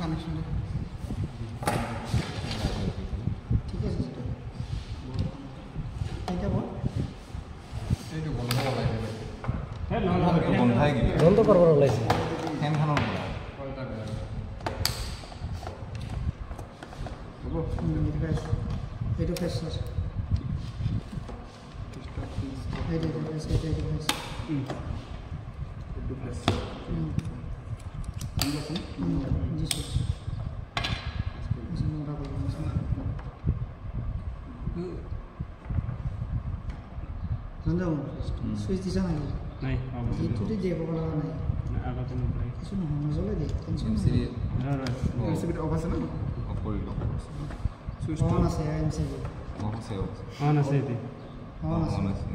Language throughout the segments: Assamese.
কানেকশন ঠিক আছে এটা বল এইটো বন্ধ করা লাগে বন্ধাই কি বন্ধ করবার লাইছে ফ্যান খানোর কয়টা হবো এটা ফেস স্যার এটা ফেস এটা face itu flash ini sih Jesus semua apa Nanda switch di sana lagi नहीं itu dia dia apa lagi नहीं agak tuh mulai sudah hono soalnya deh tension sih MCB apa sana Oppo itu switch on আছে MCB on আছে itu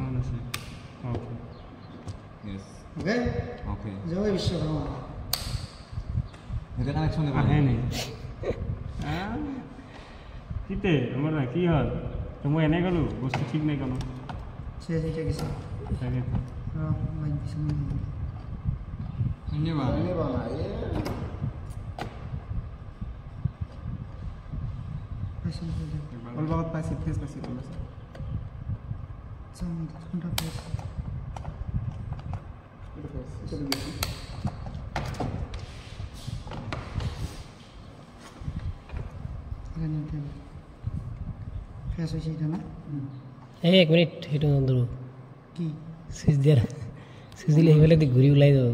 on আছে oke yes okay jauh bisa berapa এটা কানেকশন দেব আহে নি কিতে আমার কি হল তুমি এনে গেলো বস্তু ঠিক নাই কেন সে এটা কিছু তাকে লাইন কিছু ini bang Kalau banget pasif face pasif dulu. Jangan kontak face. Itu face. Itu begitu. Ini kan. Face sih itu na? এক মিনিট হেটো নন্দরু কি সুইচ দিয়া সুইচ দিলে হেবেলে দি ঘুরি উলাই দাও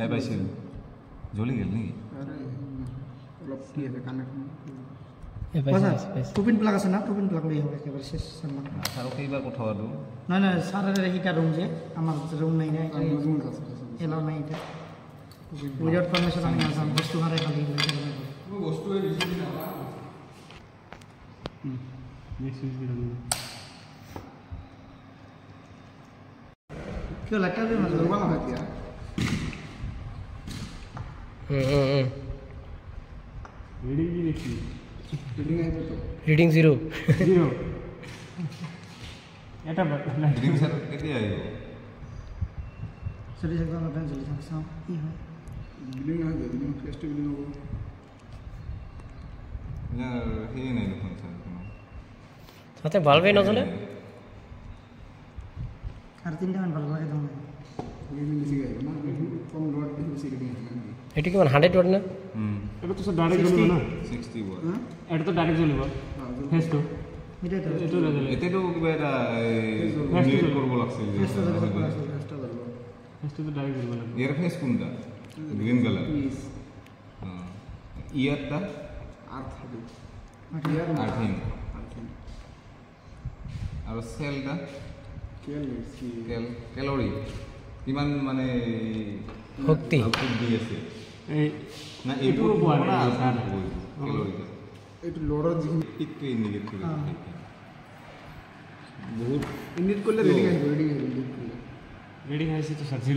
এ পাইছিল জ্বলি গেল নাকি অলপ কি আছে কানেকশন এ পাইছে টুপিন প্লাগ আছে না টুপিন প্লাগ লই হবে একেবারে শেষ সামনে আর কইবার কথা বলো না না সারের হিটা রুম যে আমার রুম নাই না এলাও নাই এটা উইদাউট পারমিশন আমি আসলাম বস্তু হারে খালি বস্তু এই দিছি না সুইচ দিলাম क्यों लगता है मतलब वाला है क्या रीडिंग भी देखी रीडिंग है तो রিডিং 0 এটা রিডিং স্যার কেটে আইবো चलिए सकता हूं मैं चलिए सकता हूं ये है बिलिंग है बिलिंग टेस्ट बिलिंग हो না হে নাই দেখুন স্যার সাথে ভালভে না চলে আর তিনটা মান ভালো লাগে তোমার রিডিং বেশি গায় না কম লোড বেশি রিডিং এটা কি 100 ওয়াট না এটা তো ডাইরেক্ট জ্বলবে না 60 ওয়াট এটা তো ডাইরেক্ট জ্বলবে ফেস তো এটা তো এটা জ্বলে এতে তো কিবা এটা নিউট করব লাগছে টেস্ট তো করব ফেস তো ডাইরেক্ট জ্বলবে না এর ফেস কোনটা গ্রিন কালার ইয়ারটা আর্থিং আর সেলটা ক্যালোরি কিমান মানে শক্তি আউটপুট দি আছে এই না এইটো ইনপুট পোৱা না নাই স্যাৰ ক্যালোৰিটা এটা লোডৰ যিখিনি একটু ইন্ডিকেট করে বহুত ইন্ডিকেট করলে রিডিং আসবে রিডিং আছে তো স্যার 00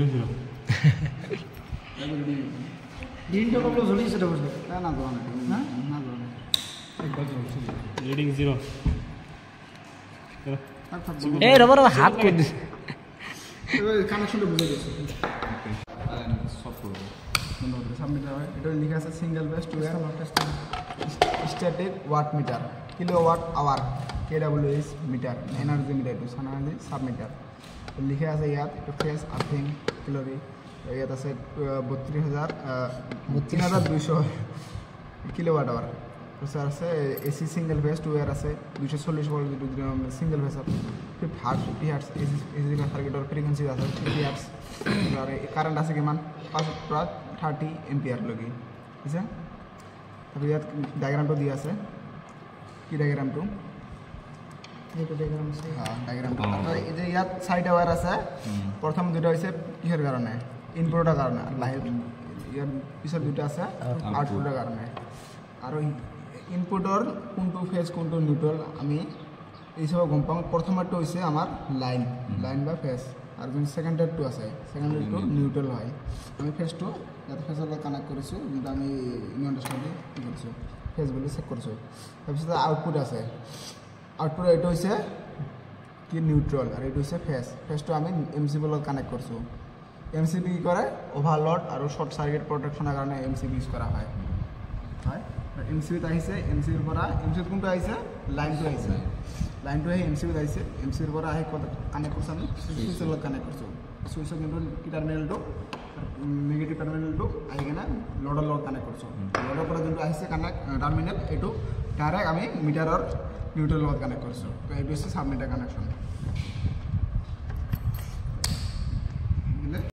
দিনটা কত জ্বলি সেটা বসে না না দোয়া না না দোয়া রিডিং 0 এ রবার হাত কই দিছ কানেকশনটা বুঝে গেছে সব করব সাবমিট হয় এটা লেখা আছে সিঙ্গেল বেস টু এর static watt meter kilowatt hour KWS meter energy meter to সানালি সাবমিটার লিখা আছে ইয়াত এটা ফেস আর্থিং ক্যালোরি ইয়াত আছে 32,200 কিলোওয়াট আওয়ার স্যার আছে এসি সিঙ্গেল ফেস টু এর আছে 240 ভোল্ট সিঙ্গেল ফেস আছে 50 হার্টজ এসি সার্কিটের ফ্রিকোয়েন্সি আছে 50 হার্টজ আর কারেন্ট আছে কিমান 30 এম্পিয়ার লগি ঠিক আছে তারপরে ইয়াত ডায়াগ্রামটো দিয়া আছে কি ডায়াগ্রামটো এইটো ডায়াগ্রাম আছে হ্যাঁ ডায়াগ্রামটো আর এই যে ইয়াত সাইড ওয়্যার আছে প্রথম দুটো হইছে কিহৰ কাৰণে ইনপুটৰ কাৰণে আৰ লাইভ ইয়াত পিছৰ দুটো আছে আউটপুটৰ কাৰণে আৰু ইনপুটৰ কোনটো ফেজ কোনটো নিউট্রাল আমি এইসব গম পাম প্রথমটো হইছে আমার লাইন বা ফেজ আর যখন সেকেন্ডটো আছে সেকেন্ডটো নিউট্রাল হয় আমি ফেজটো ইয়াত ফেজৰ লগত কানেক্ট কৰিছো যেটা আমি ইউ আন্ডাৰস্ট্যান্ড কৰিছো ফেজ বুলি চেক কৰিছো তাৰপিছত আউটপুট আছে আউটপুট এইটো হৈছে কি নিউট্ৰাল আৰ এইটো হৈছে ফেজটো আমি এমসিবি লগত কানেক্ট কৰিছো এমসিবি কি কৰে অভাৰলোড আৰু শ্বৰ্ট চাৰ্কিট প্ৰটেকশ্যনৰ কাৰণে এমসিবি ইউজ কৰা হয় এমসিবিত আহিছে এমসিবিৰ পৰা এমসিবিত কোনটো আহিছে লাইনটো আহিছে লাইনটো আহি এমসিবিত আহিছে এমসিবিৰ পৰা আহি কানেক্ট কৰিছোঁ আমি চুইচৰ লগত কানেক্ট কৰিছোঁ চুইচৰ কিন্তু কি টাৰ্মিনেলটো নেগেটিভ টাৰ্মিনেলটো আহি কিনে লোডৰ লগত কানেক্ট কৰিছোঁ লোডৰ পৰা যোনটো আহিছে কানেক্ট টাৰ্মিনেল এইটো ডাইৰেক্ট আমি মিটাৰৰ নিউট্ৰেলৰ লগত কানেক্ট কৰিছোঁ তো এইটো হৈছে সাব মিটাৰ কানেকশ্যন